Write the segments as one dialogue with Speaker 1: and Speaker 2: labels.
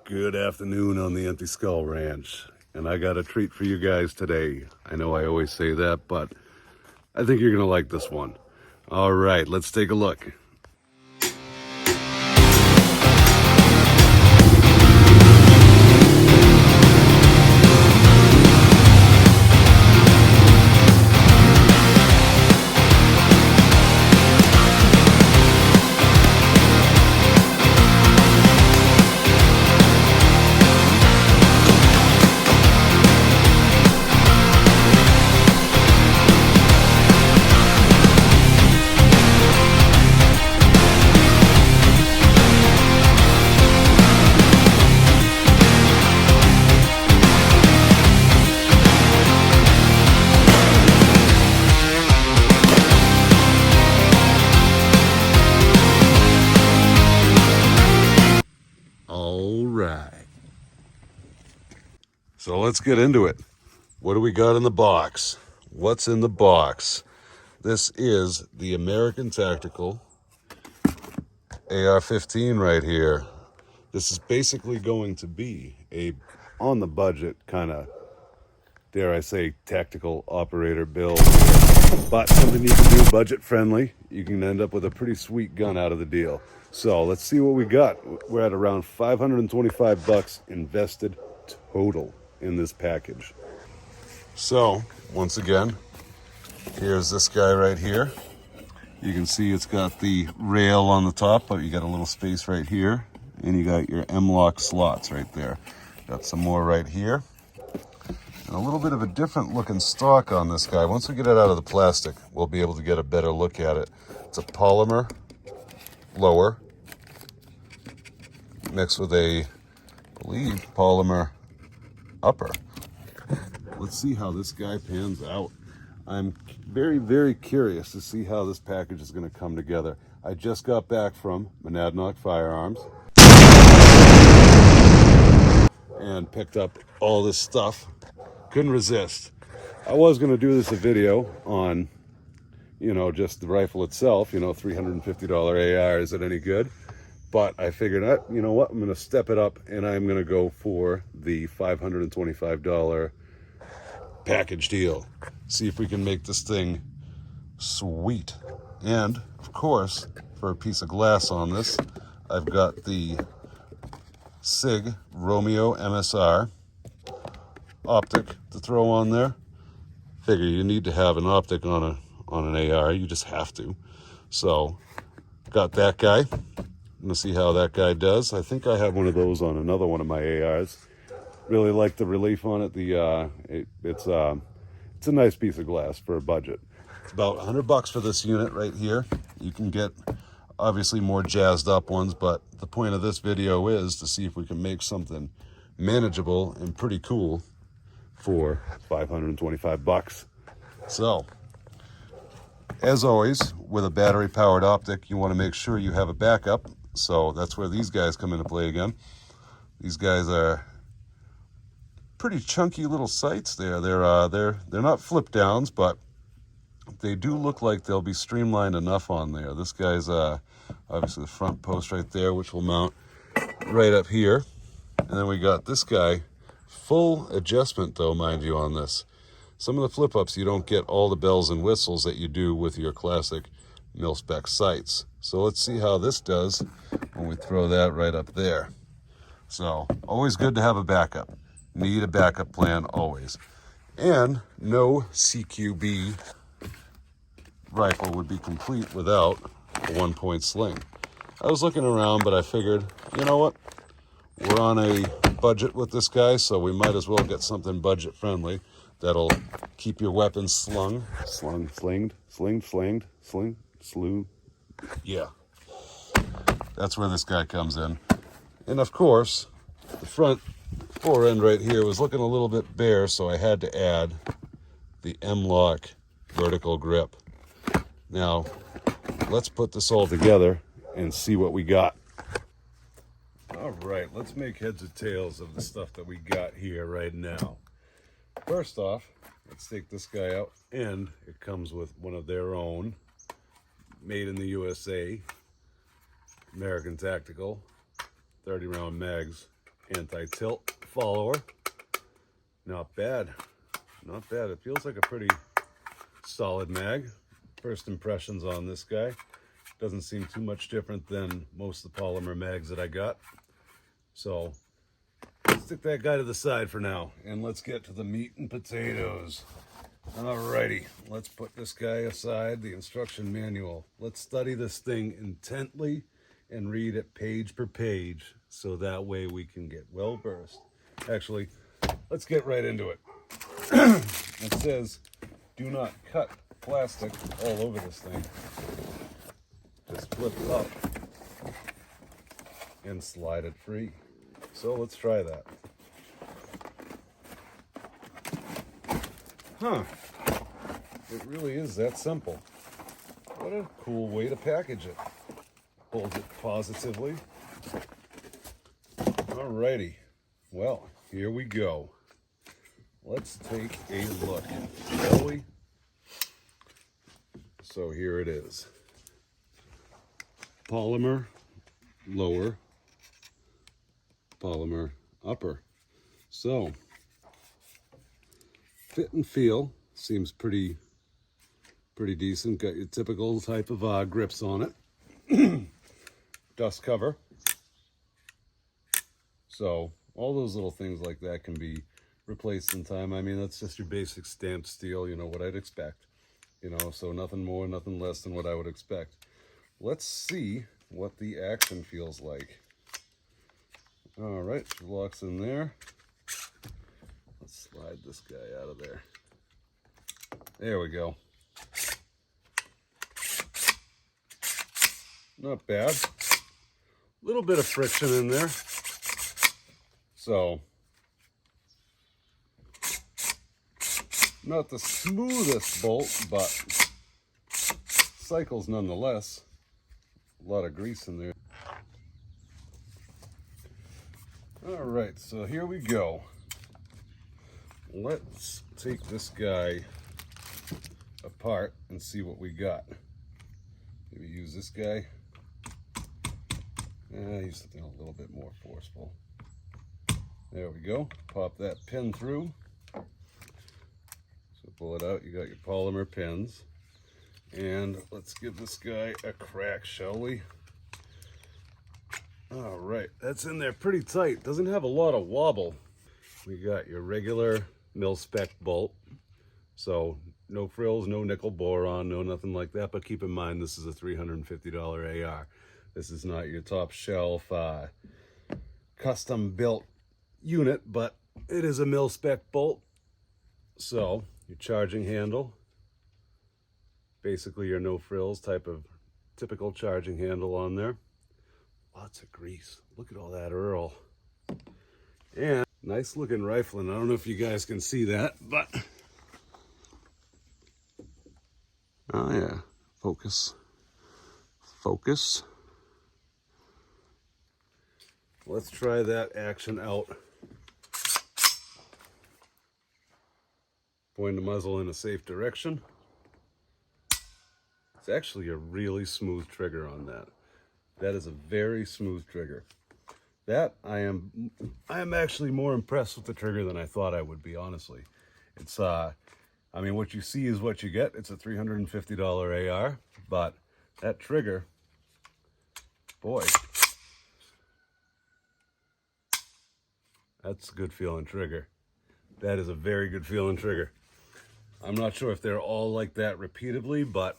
Speaker 1: Good afternoon on the Empty Skull Ranch, and I got a treat for you guys today. I know I always say that, but I think you're gonna like this one. All right, let's take a look. So let's get into it. What do we got in the box? What's in the box? This is the American Tactical AR-15 right here. This is basically going to be a on the budget kind of, dare I say, tactical operator build, but something you can do budget friendly. You can end up with a pretty sweet gun out of the deal. So let's see what we got. We're at around $525 invested total in this package. So once again, here's this guy right here. You can see it's got the rail on the top, but you got a little space right here, and you got your M-lock slots right there. Got some more right here, and a little bit of a different looking stock on this guy. Once we get it out of the plastic, we'll be able to get a better look at it. It's a polymer lower mixed with a, I believe, polymer upper. Let's see how this guy pans out. I'm very, very curious to see how this package is going to come together. I just got back from Monadnock Firearms and picked up all this stuff. Couldn't resist. I was going to do this a video on, just the rifle itself, $350 AR, is it any good? But I figured, you know what, I'm going to step it up, and I'm going to go for the $525 package deal. See if we can make this thing sweet. And, of course, for a piece of glass on this, I've got the Sig Romeo MSR optic to throw on there. Figure you need to have an optic on an AR. You just have to. So, got that guy. I'm gonna see how that guy does. I think I have one of those on another one of my ARs. Really like the relief on it. It's a nice piece of glass for a budget. It's about $100 for this unit right here. You can get obviously more jazzed up ones, but the point of this video is to see if we can make something manageable and pretty cool for $525. So, as always, with a battery powered optic, you want to make sure you have a backup. So that's where these guys come into play again. These guys are pretty chunky little sights there. They're not flip downs, but they do look like they'll be streamlined enough on there. This guy's obviously the front post right there, which will mount right up here. And then we got this guy, full adjustment though, mind you, on this. Some of the flip ups, you don't get all the bells and whistles that you do with your classic mil-spec sights. So let's see how this does when we throw that right up there. So always good to have a backup. Need a backup plan always. And no CQB rifle would be complete without a 1-point sling. I was looking around, but I figured, you know what? We're on a budget with this guy, so we might as well get something budget friendly that'll keep your weapons slung. Slew. Yeah. That's where this guy comes in. And of course, the front fore end right here was looking a little bit bare, so I had to add the M-lock vertical grip. Now, let's put this all together and see what we got. All right, let's make heads or tails of the stuff that we got here right now. First off, let's take this guy out, and it comes with one of their own, made in the USA, American Tactical, 30 round mags anti-tilt follower. Not bad. Not bad. It feels like a pretty solid mag. First impressions on this guy. Doesn't seem too much different than most of the polymer mags that I got. So let's stick that guy to the side for now, and let's get to the meat and potatoes. Alrighty, let's put this guy aside, the instruction manual. Let's study this thing intently and read it page per page, so that way we can get well versed. Actually, let's get right into it. It says, do not cut plastic all over this thing. Just flip it up and slide it free. So let's try that. Huh. It really is that simple. What a cool way to package it. Hold it positively. Alrighty. Well, here we go. Let's take a look, shall we? So here it is. Polymer lower, polymer upper. So fit and feel seems pretty decent. Got your typical type of grips on it. Dust cover. So all those little things like that can be replaced in time. I mean, that's just your basic stamped steel, you know, what I'd expect. You know, so nothing more, nothing less than what I would expect. Let's see what the action feels like. All right, locks in there. Let's slide this guy out of there. There we go. Not bad. A little bit of friction in there. So, not the smoothest bolt, but cycles nonetheless. A lot of grease in there. All right, so here we go. Let's take this guy apart and see what we got. Maybe use this guy. Use something a little bit more forceful. There we go. Pop that pin through. So pull it out. You got your polymer pins. And let's give this guy a crack, shall we? All right, that's in there pretty tight. Doesn't have a lot of wobble. We got your regular mil-spec bolt. So no frills, no nickel boron, no nothing like that. But keep in mind, this is a $350 AR. This is not your top shelf custom built unit, but it is a mil-spec bolt. So your charging handle, basically your no frills type of typical charging handle on there. Lots of grease. Look at all that Earl. And nice looking rifling. I don't know if you guys can see that, but oh yeah, focus. Focus. Let's try that action out. Point the muzzle in a safe direction. It's actually a really smooth trigger on that. That is a very smooth trigger. That I am actually more impressed with the trigger than I thought I would be, honestly. It's I mean, what you see is what you get. It's a $350 AR, but that trigger, boy, that's a good feeling trigger. That is a very good feeling trigger. I'm not sure if they're all like that repeatedly, but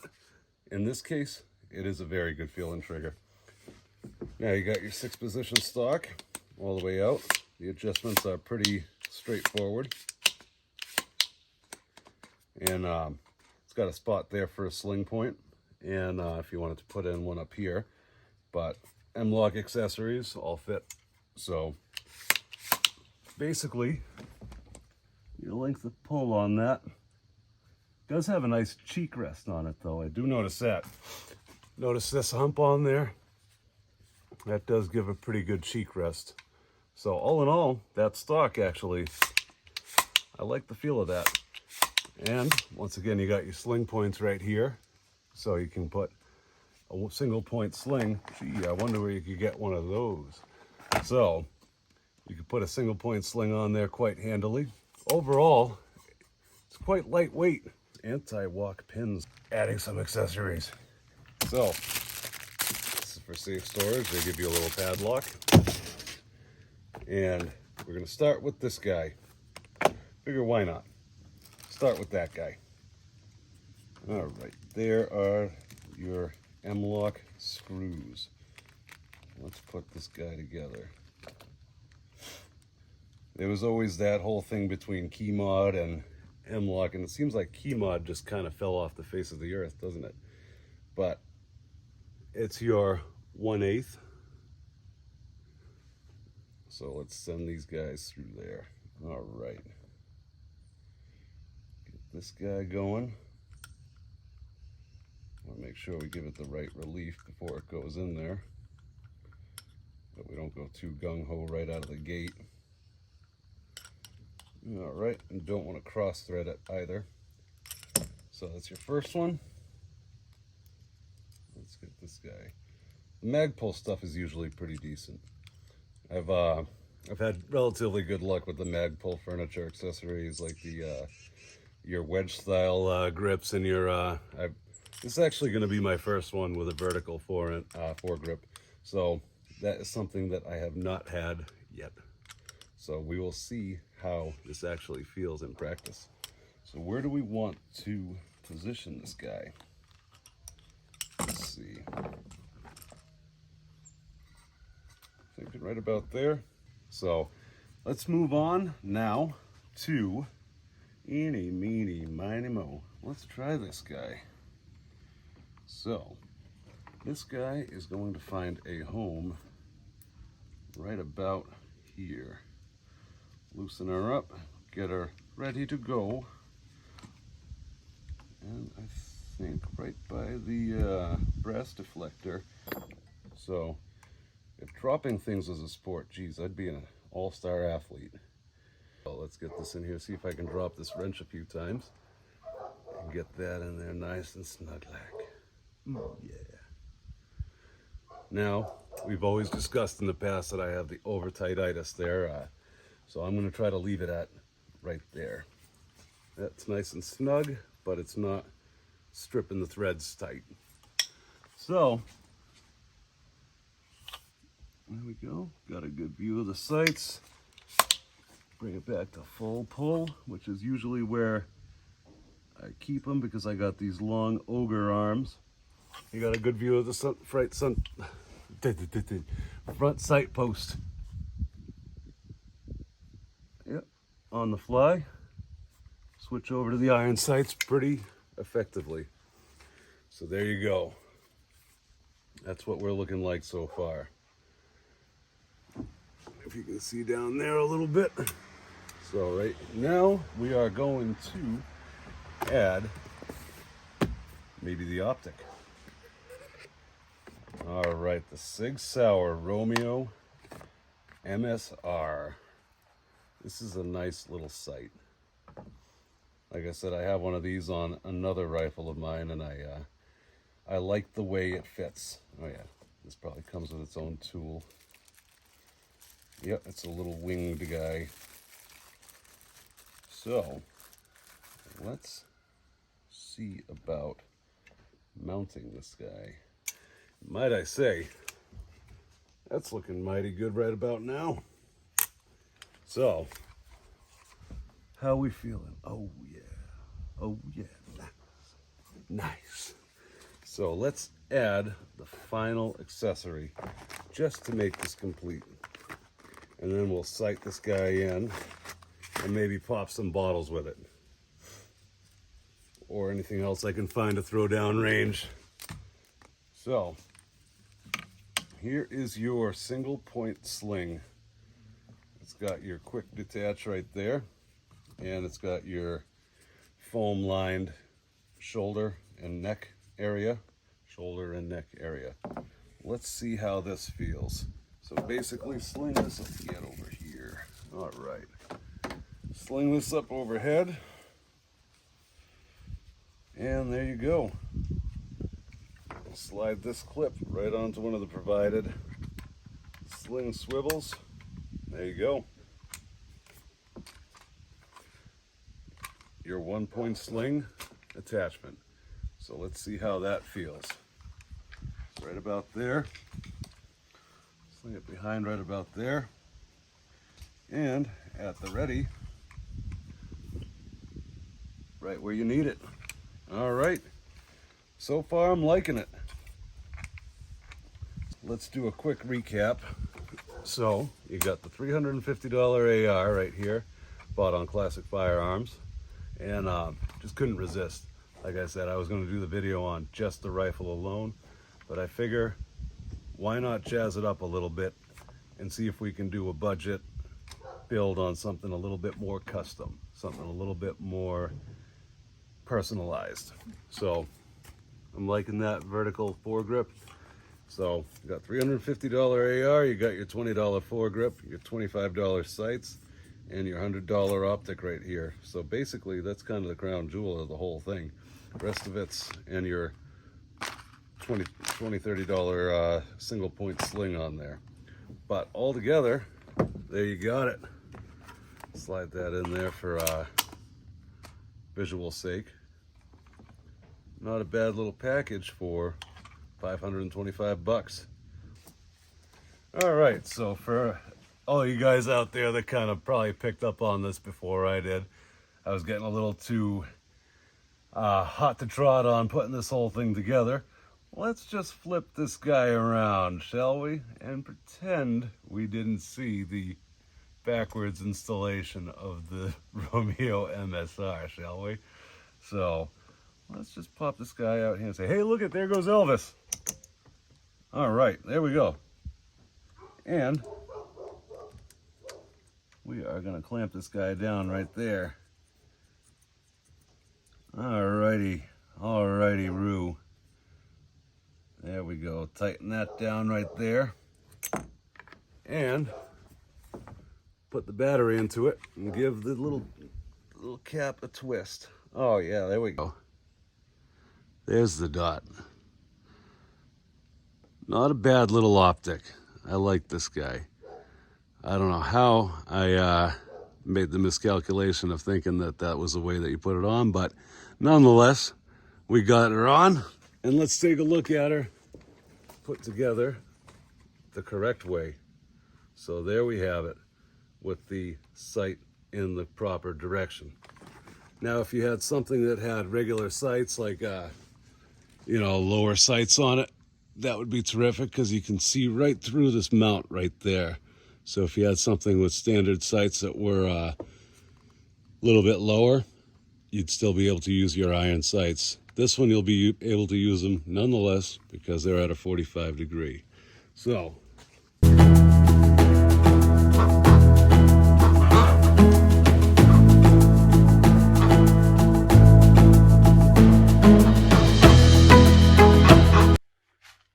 Speaker 1: in this case, it is a very good feeling trigger. Now you got your 6-position stock all the way out. The adjustments are pretty straightforward. And it's got a spot there for a sling point. And if you wanted to put in one up here. But M-Lock accessories all fit. So basically, your length of pull on that does have a nice cheek rest on it, though. I do notice that. Notice this hump on there? That does give a pretty good cheek rest. So all in all, that stock actually, I like the feel of that. And once again, you got your sling points right here. So you can put a single point sling. Gee, I wonder where you could get one of those. So You can put a single point sling on there quite handily. Overall, it's quite lightweight. Anti-walk pins, adding some accessories. So, this is for safe storage. They give you a little padlock. And we're gonna start with this guy. Figure why not? Start with that guy. All right, there are your M-lock screws. Let's put this guy together. There was always that whole thing between key mod and M-lock, and it seems like key mod just kind of fell off the face of the earth, doesn't it? But it's your 1/8. So let's send these guys through there. All right. Get this guy going. I want to make sure we give it the right relief before it goes in there, that we don't go too gung-ho right out of the gate. All right, and don't want to cross thread it either. So that's your first one. Let's get this guy. The Magpul stuff is usually pretty decent. I've had relatively good luck with the Magpul furniture accessories, like the your wedge style grips, and your this is actually going to be my first one with a vertical foregrip. So that is something that I have not had yet. So we will see how this actually feels in practice. So where do we want to position this guy? Let's see. Thinking right about there. So let's move on now to eeny, meeny, miny, mo. Let's try this guy. So this guy is going to find a home right about here. Loosen her up, get her ready to go. And I think right by the brass deflector. So if dropping things was a sport, geez, I'd be an all-star athlete. So let's get this in here, see if I can drop this wrench a few times and get that in there nice and snug like. Yeah. Now, we've always discussed in the past that I have the over-tightitis there, so I'm going to try to leave it at right there. That's nice and snug, but it's not stripping the threads tight. So, there we go. Got a good view of the sights. Bring it back to full pull, which is usually where I keep them because I got these long ogre arms. You got a good view of the front sight post. Yep, on the fly. Switch over to the iron sights pretty effectively. So there you go. That's what we're looking like so far. If you can see down there a little bit. So right now we are going to add maybe the optic. All right, the Sig Sauer Romeo MSR. This is a nice little sight. Like I said, I have one of these on another rifle of mine, and I like the way it fits. Oh yeah, this probably comes with its own tool. Yep, it's a little winged guy. So, let's see about mounting this guy. Might I say, that's looking mighty good right about now. So, how we feeling? Oh yeah, oh yeah, nice. So let's add the final accessory just to make this complete. And then we'll sight this guy in and maybe pop some bottles with it. Or anything else I can find to throw down range. So, here is your single point sling. It's got your quick detach right there. And it's got your foam lined shoulder and neck area. Shoulder and neck area. Let's see how this feels. So basically sling this up to get over here. All right. Sling this up overhead. And there you go. Slide this clip right onto one of the provided sling swivels. There you go. Your 1-point sling attachment. So let's see how that feels. It's right about there. Sling it behind right about there. And at the ready, right where you need it. All right. So far, I'm liking it. Let's do a quick recap. So you got the $350 AR right here, bought on Classic Firearms, and just couldn't resist. Like I said, I was going to do the video on just the rifle alone, but I figure why not jazz it up a little bit and see if we can do a budget build on something a little bit more custom, something a little bit more personalized. So I'm liking that vertical foregrip. So you got $350 AR, you got your $20 foregrip, your $25 sights, and your $100 optic right here. So basically that's kind of the crown jewel of the whole thing. The rest of it's and your $30 single point sling on there. But all together, there you got it. Slide that in there for visual sake. Not a bad little package for 525 bucks. All right, so for all you guys out there that kind of probably picked up on this before I did, I was getting a little too hot to trot on putting this whole thing together. Let's just flip this guy around, shall we? And pretend we didn't see the backwards installation of the Romeo MSR, shall we? So let's just pop this guy out here and say, hey, look it, there goes Elvis. All right, there we go. And we are gonna clamp this guy down right there. Alrighty, Roo. There we go, tighten that down right there. And put the battery into it and give the little cap a twist. Oh yeah, there we go. There's the dot. Not a bad little optic. I like this guy. I don't know how I made the miscalculation of thinking that that was the way that you put it on, but nonetheless, we got her on, and let's take a look at her put together the correct way. So there we have it, with the sight in the proper direction. Now, if you had something that had regular sights, like lower sights on it, that would be terrific because you can see right through this mount right there. So if you had something with standard sights that were a little bit lower, you'd still be able to use your iron sights. This one, you'll be able to use them nonetheless because they're at a 45 degree. So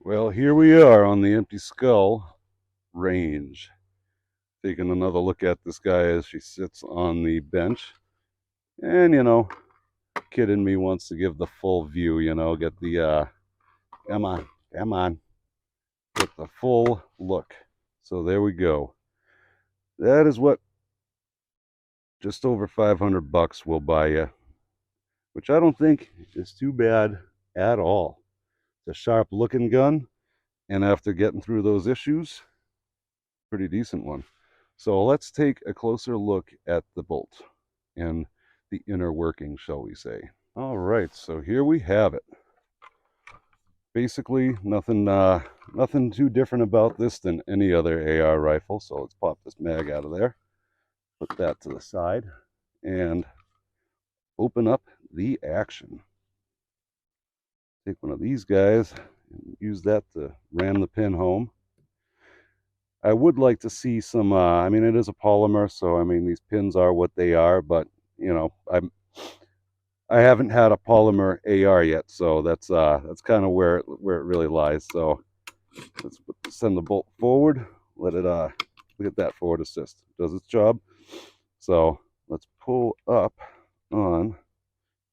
Speaker 1: well, here we are on the Empty Skull range. Taking another look at this guy as she sits on the bench. And, kid in me wants to give the full view, get the, come on, get the full look. So there we go. That is what just over 500 bucks will buy you, which I don't think is too bad at all. It's a sharp looking gun, and after getting through those issues, pretty decent one. So let's take a closer look at the bolt and the inner working, shall we say. All right, so here we have it. Basically, nothing too different about this than any other AR rifle. So let's pop this mag out of there, put that to the side, and open up the action. Take one of these guys and use that to ram the pin home. I would like to see some, I mean, it is a polymer, so I mean, these pins are what they are, but I haven't had a polymer AR yet, so that's kind of where it really lies. So let's send the bolt forward. Let it look at that forward assist. Does its job. So let's pull up on.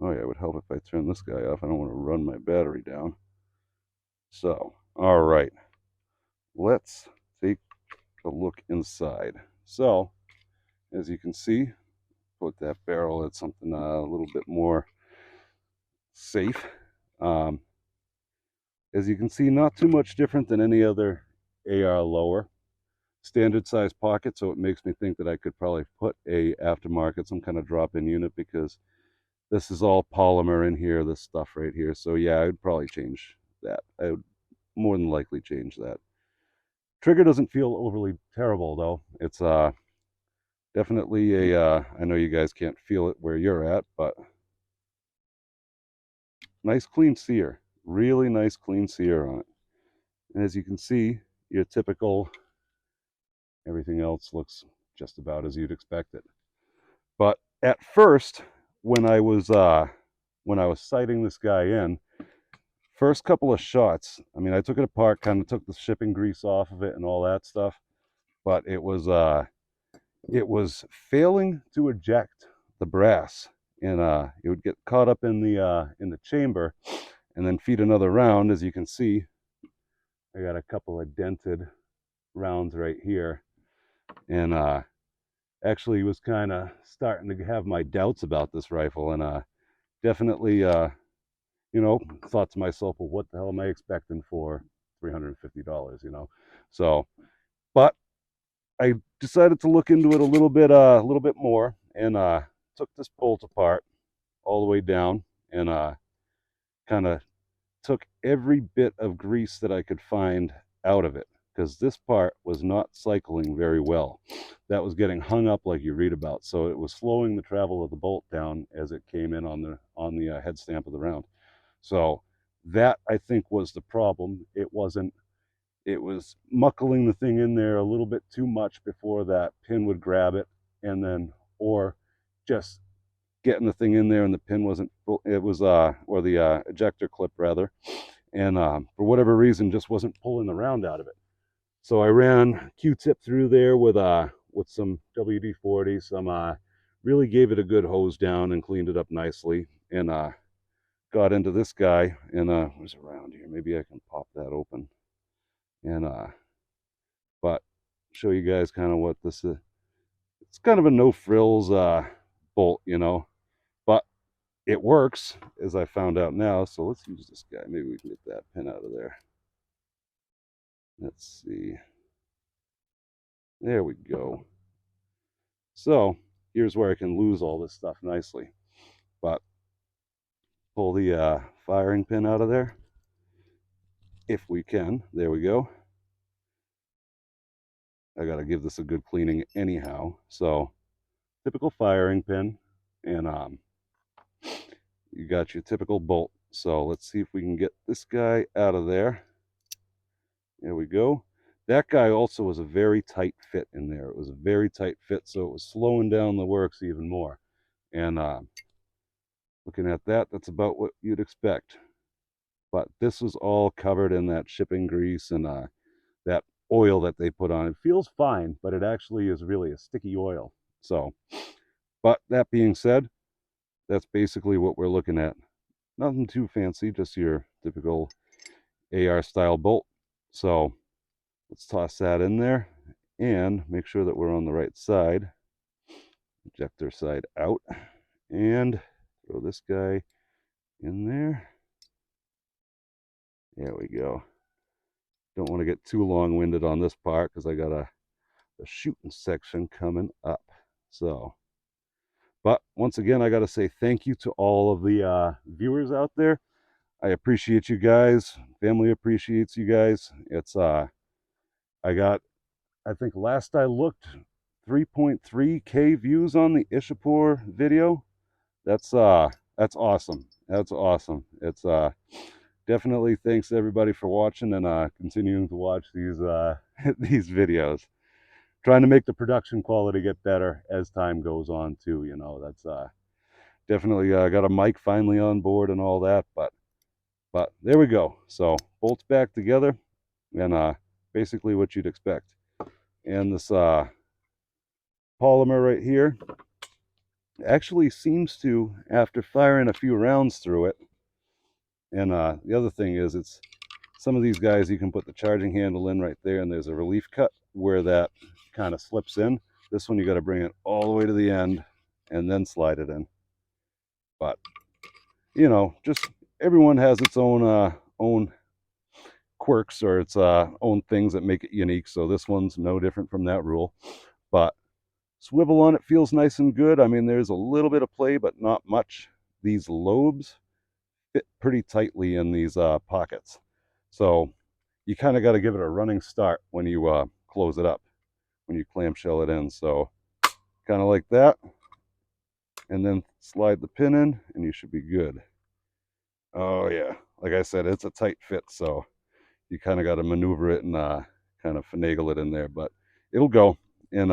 Speaker 1: Oh yeah, it would help if I turn this guy off. I don't want to run my battery down. So all right, let's take a look inside. So as you can see, put that barrel at something a little bit more safe. As you can see, not too much different than any other AR lower. Standard size pocket, so it makes me think that I could probably put a aftermarket, some kind of drop-in unit, because this is all polymer in here, this stuff right here. So yeah, I would probably change that. I would more than likely change that. Trigger doesn't feel overly terrible though. It's definitely a, I know you guys can't feel it where you're at, but nice clean sear. Really nice clean sear on it. And as you can see, your typical, everything else looks just about as you'd expect it. But at first, when I was sighting this guy in, first couple of shots, I mean, I took it apart, kind of took the shipping grease off of it and all that stuff, but it was failing to eject the brass, and it would get caught up in the chamber, and then feed another round. As you can see, I got a couple of dented rounds right here, and actually was kind of starting to have my doubts about this rifle, and definitely you know, thought to myself, well, what the hell am I expecting for $350, you know? So, but I decided to look into it a little bit more, and took this bolt apart all the way down, and kind of took every bit of grease that I could find out of it, because this part was not cycling very well. That was getting hung up like you read about, so it was slowing the travel of the bolt down as it came in on the head stamp of the round. So that, I think, was the problem. It wasn't, it was muckling the thing in there a little bit too much before that pin would grab it, and then, or just getting the thing in there and the pin wasn't full, it was or the ejector clip rather, and for whatever reason just wasn't pulling the round out of it. So I ran Q-tip through there with some WD-40, some really gave it a good hose down and cleaned it up nicely, and got into this guy, and where's around here, maybe I can pop that open, and but show you guys kind of what this is. It's kind of a no frills bolt, you know, but it works, as I found out now. So let's use this guy. Maybe we can get that pin out of there. Let's see. There we go. So here's where I can lose all this stuff nicely. But pull the firing pin out of there if we can. There we go. I got to give this a good cleaning anyhow. So typical firing pin, and you got your typical bolt. So let's see if we can get this guy out of there. There we go. That guy also was a very tight fit in there. It was a very tight fit, so it was slowing down the works even more. And looking at that, that's about what you'd expect. But this was all covered in that shipping grease and that oil that they put on. It feels fine, but it actually is really a sticky oil. So, but that being said, that's basically what we're looking at. Nothing too fancy, just your typical AR style bolt. So let's toss that in there and make sure that we're on the right side. Ejector side out, and throw this guy in there. There we go. Don't want to get too long-winded on this part because I got a shooting section coming up. So, but once again, I got to say thank you to all of the viewers out there. I appreciate you guys. Family appreciates you guys. It's I got, I think last I looked, 3.3K views on the Ishapur video. That's awesome. That's awesome. It's definitely thanks to everybody for watching and continuing to watch these these videos. Trying to make the production quality get better as time goes on too, you know. That's definitely got a mic finally on board and all that, but there we go. So bolts back together, and basically what you'd expect. And this polymer right here actually seems to, after firing a few rounds through it, and the other thing is, it's some of these guys, you can put the charging handle in right there, and there's a relief cut where that kind of slips in. This one you got to bring it all the way to the end and then slide it in. But you know, just everyone has its own quirks or its own things that make it unique. So this one's no different from that rule. But swivel on it feels nice and good. I mean, there's a little bit of play, but not much. These lobes fit pretty tightly in these pockets. So you kind of got to give it a running start when you close it up, when you clamshell it in. So kind of like that. And then slide the pin in and you should be good. Oh yeah, like I said, it's a tight fit, so you kind of got to maneuver it and kind of finagle it in there, but it'll go. And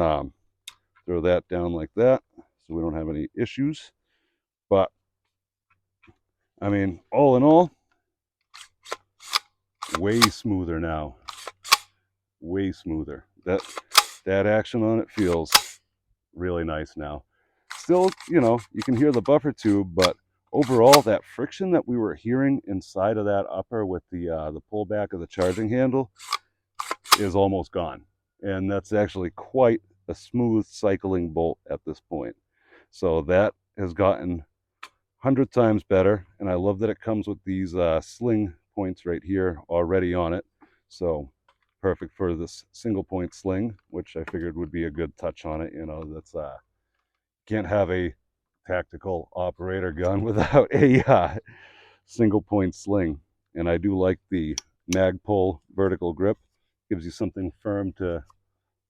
Speaker 1: throw that down like that so we don't have any issues. But I mean, all in all, way smoother now. Way smoother. That action on it feels really nice now. Still, you know, you can hear the buffer tube, but overall, that friction that we were hearing inside of that upper with the pullback of the charging handle is almost gone. And that's actually quite a smooth cycling bolt at this point. So that has gotten 100 times better, and I love that it comes with these sling points right here already on it. So perfect for this single point sling, which I figured would be a good touch on it. You know, that's can't have a tactical operator gun without a single point sling. And I do like the Magpul vertical grip. Gives you something firm to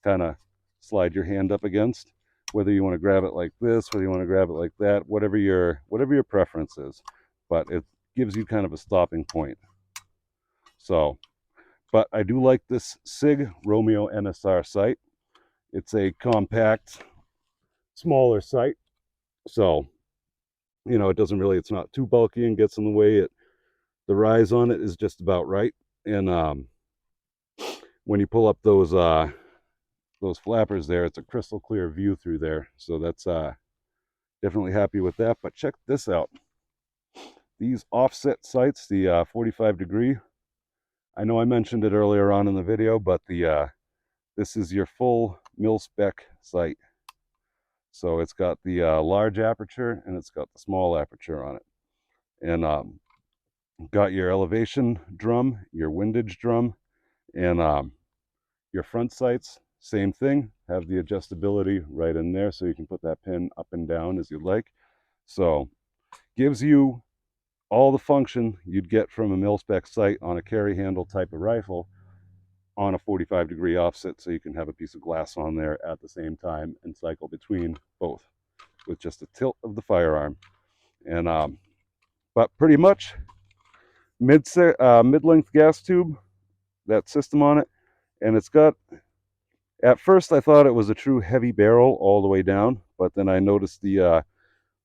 Speaker 1: kind of slide your hand up against, whether you want to grab it like this, whether you want to grab it like that, whatever your preference is. But it gives you kind of a stopping point. So, but I do like this Sig Romeo MSR sight. It's a compact, smaller sight. So, you know, it doesn't really, it's not too bulky and gets in the way. The rise on it is just about right. And when you pull up those flappers there, it's a crystal clear view through there. So that's definitely happy with that. But check this out. These offset sights, the 45 degree. I know I mentioned it earlier on in the video, but the this is your full mil spec sight. So it's got the large aperture and it's got the small aperture on it. And got your elevation drum, your windage drum, and your front sights, same thing. Have the adjustability right in there so you can put that pin up and down as you like. So gives you all the function you'd get from a mil-spec sight on a carry handle type of rifle on a 45 degree offset, so you can have a piece of glass on there at the same time and cycle between both with just a tilt of the firearm. And but pretty much mid-length gas tube, that system on it. And it's got, at first I thought it was a true heavy barrel all the way down, but then I noticed the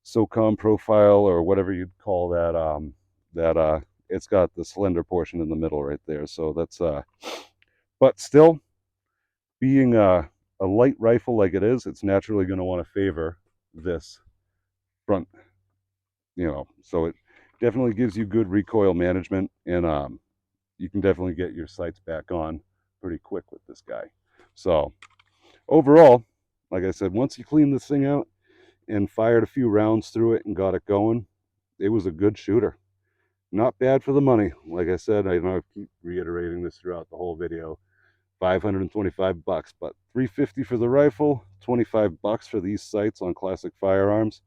Speaker 1: SOCOM profile or whatever you'd call that, it's got the slender portion in the middle right there. So that's but still, being a light rifle like it is, it's naturally going to want to favor this front, you know. So it definitely gives you good recoil management, and you can definitely get your sights back on pretty quick with this guy. So overall, like I said, once you clean this thing out and fired a few rounds through it and got it going, it was a good shooter. Not bad for the money. Like I said, I know I keep reiterating this throughout the whole video. $525, but $350 for the rifle, $25 for these sights on classic firearms.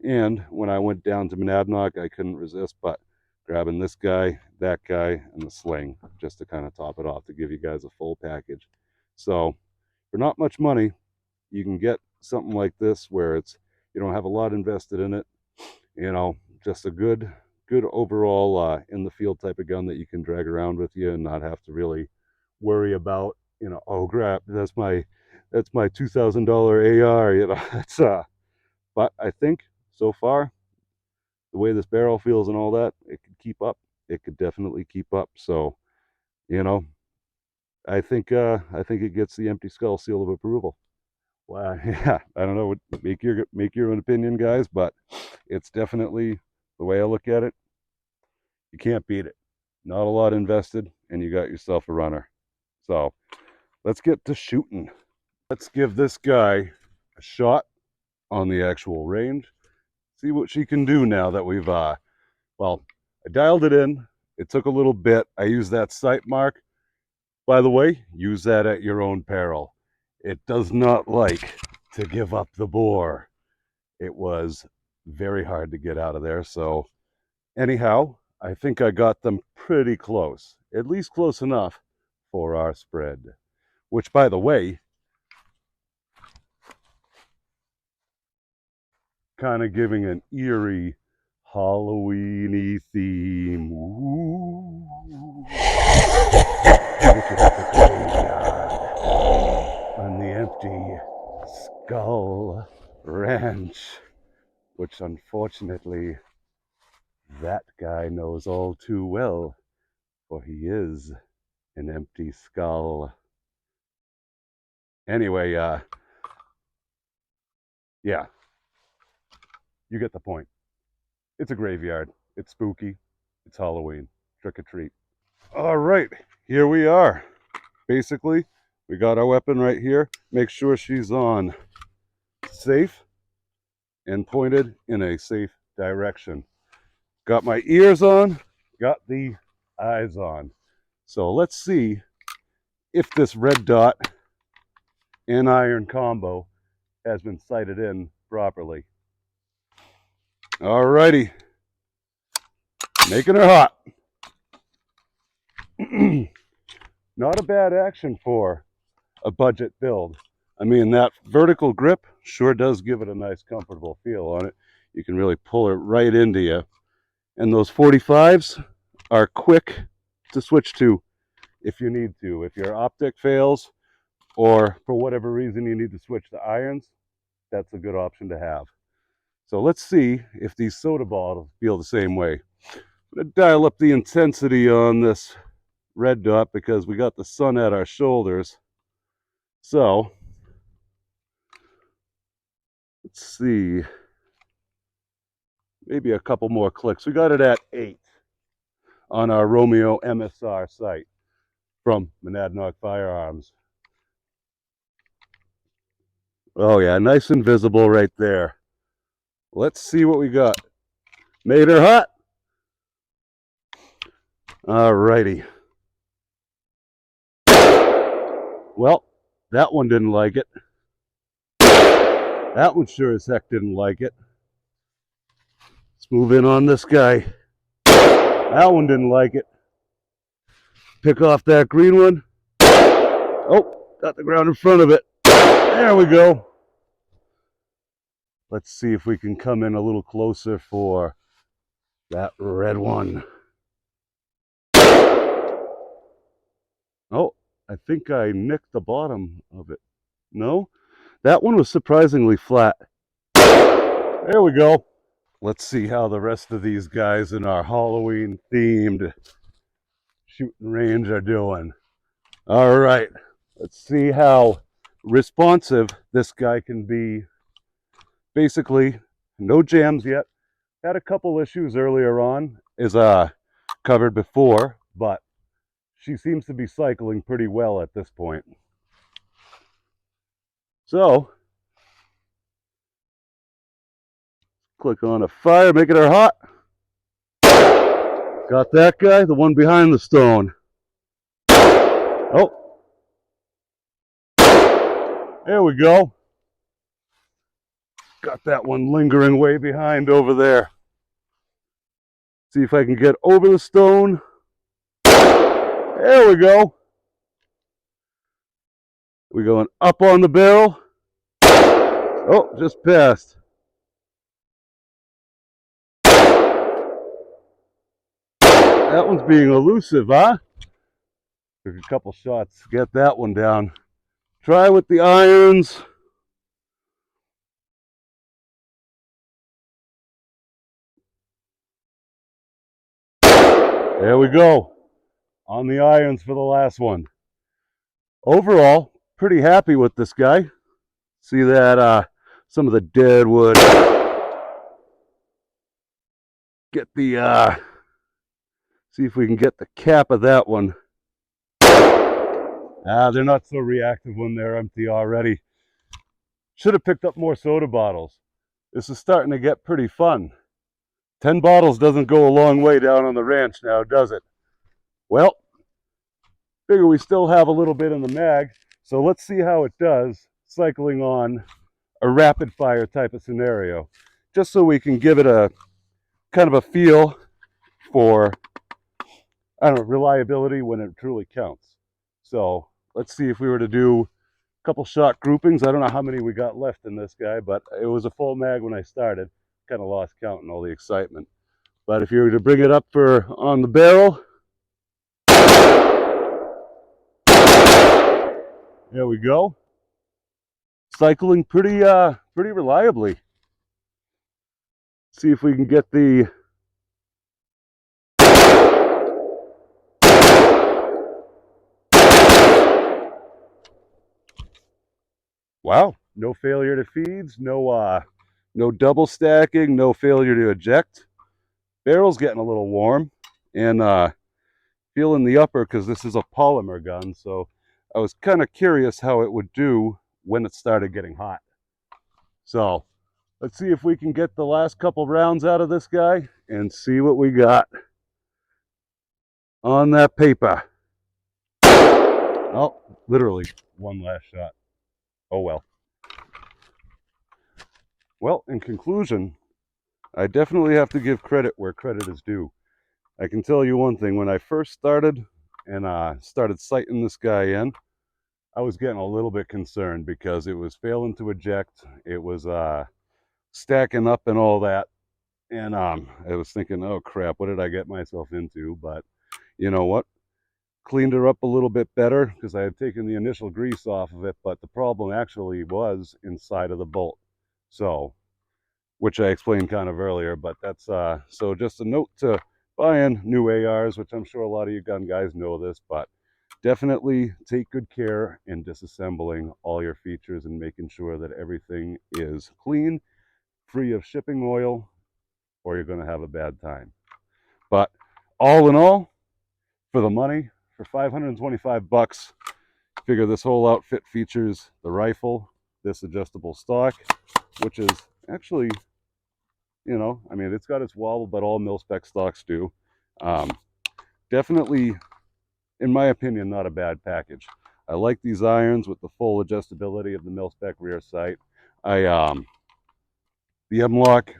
Speaker 1: And when I went down to Monadnock, I couldn't resist but grabbing this guy, that guy, and the sling just to kind of top it off to give you guys a full package. So for not much money, you can get something like this where it's, you don't have a lot invested in it, you know, just a good overall in the field type of gun that you can drag around with you and not have to really worry about, you know, oh crap, that's my $2,000 AR, you know. It's but I think so far the way this barrel feels and all that, it could keep up. It could definitely keep up. So, you know, I think it gets the empty skull seal of approval. Well, yeah, I don't know. Make your own opinion, guys, but it's definitely, the way I look at it, you can't beat it. Not a lot invested, and you got yourself a runner. So let's get to shooting. Let's give this guy a shot on the actual range. See what she can do now that we've, well, I dialed it in. It took a little bit. I used that sight mark. By the way, use that at your own peril. It does not like to give up the bore. It was very hard to get out of there. So anyhow, I think I got them pretty close, at least close enough for our spread, which, by the way, kind of giving an eerie Halloween-y theme. Ooh. On the empty Skull Ranch, which unfortunately that guy knows all too well, for he is an empty skull. Anyway, yeah, you get the point. It's a graveyard. It's spooky. It's Halloween. Trick or treat. All right, here we are. Basically, we got our weapon right here. Make sure she's on safe and pointed in a safe direction. Got my ears on, got the eyes on. So let's see if this red dot and iron combo has been sighted in properly. All righty, making her hot. Not a bad action for a budget build. I mean, that vertical grip sure does give it a nice comfortable feel on it. You can really pull it right into you. And those 45s are quick to switch to if you need to. If your optic fails or for whatever reason you need to switch to irons, that's a good option to have. So let's see if these soda bottles feel the same way. I'm going to dial up the intensity on this red dot because we got the sun at our shoulders. So let's see, maybe a couple more clicks. We got it at 8 on our Romeo MSR site from Monadnock Firearms. Oh yeah, nice and visible right there. Let's see what we got. Made her hot. All righty. Well, that one didn't like it. That one sure as heck didn't like it. Let's move in on this guy. That one didn't like it. Pick off that green one. Oh, got the ground in front of it. There we go. Let's see if we can come in a little closer for that red one. Oh, I think I nicked the bottom of it. No, that one was surprisingly flat. There we go. Let's see how the rest of these guys in our Halloween themed shooting range are doing. All right, let's see how responsive this guy can be. Basically, no jams yet. Had a couple issues earlier on, as covered before, but she seems to be cycling pretty well at this point. So, click on a fire, making her hot. Got that guy, the one behind the stone. Oh, there we go. Got that one lingering way behind over there. See if I can get over the stone. There we go. We're going up on the barrel. Oh, just passed. That one's being elusive, huh? Took a couple shots to get that one down. Try with the irons. There we go. On the irons for the last one. Overall, pretty happy with this guy. See that some of the dead wood. Get the see if we can get the cap of that one They're not so reactive when they're empty already. Should have picked up more soda bottles. This is starting to get pretty fun. 10 bottles doesn't go a long way down on the ranch now, does it? Well, figure we still have a little bit in the mag, so let's see how it does cycling on a rapid fire type of scenario, just so we can give it a kind of a feel for, I don't know, reliability when it truly counts. So let's see if we were to do a couple shot groupings. I don't know how many we got left in this guy, but it was a full mag when I started. Kind of lost count in all the excitement. But if you were to bring it up for on the barrel, there we go. Cycling pretty reliably. See if we can get the wow, no failure to feeds, no double stacking, no failure to eject. Barrel's getting a little warm, and feeling the upper because this is a polymer gun, so I was kind of curious how it would do when it started getting hot. So let's see if we can get the last couple rounds out of this guy and see what we got on that paper. Oh, literally one last shot. Oh well. Well, in conclusion, I definitely have to give credit where credit is due. I can tell you one thing, when I first started and started sighting this guy in, I was getting a little bit concerned because it was failing to eject. It was stacking up and all that. And I was thinking, oh crap, what did I get myself into? But you know what? Cleaned her up a little bit better because I had taken the initial grease off of it, but the problem actually was inside of the bolt. So, which I explained kind of earlier, but that's so just a note to buying new ARs, which I'm sure a lot of you gun guys know this, but definitely take good care in disassembling all your features and making sure that everything is clean, free of shipping oil, or you're going to have a bad time. But all in all, for the money, for 525 bucks, figure this whole outfit features the rifle, this adjustable stock, which is actually, you know, I mean, it's got its wobble, but all mil-spec stocks do. Definitely, in my opinion, not a bad package. I like these irons with the full adjustability of the mil-spec rear sight. The M-Lock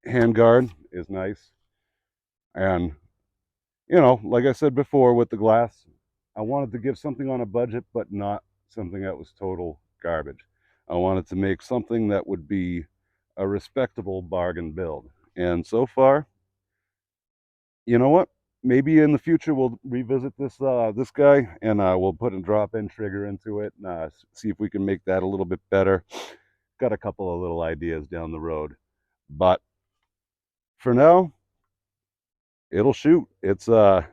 Speaker 1: handguard is nice. And, you know, like I said before with the glass, I wanted to give something on a budget, but not something that was total garbage. I wanted to make something that would be a respectable bargain build. And so far, you know what? Maybe in the future we'll revisit this guy and we'll put a drop-in trigger into it and see if we can make that a little bit better. Got a couple of little ideas down the road, but for now, it'll shoot. It's and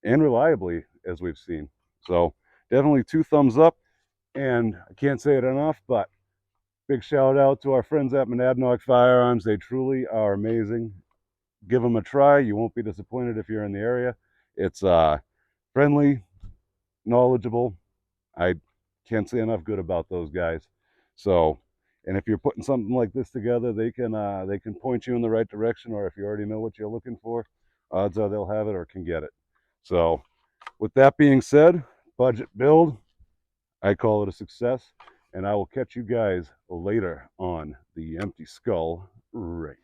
Speaker 1: reliably, as we've seen. So definitely 2 thumbs up, and I can't say it enough, but big shout out to our friends at Monadnock Firearms. They truly are amazing. Give them a try. You won't be disappointed if you're in the area. It's friendly, knowledgeable. I can't say enough good about those guys. So, and if you're putting something like this together, they can point you in the right direction, or if you already know what you're looking for, odds are they'll have it or can get it. So, with that being said, budget build, I call it a success, and I will catch you guys later on the Empty Skull Range.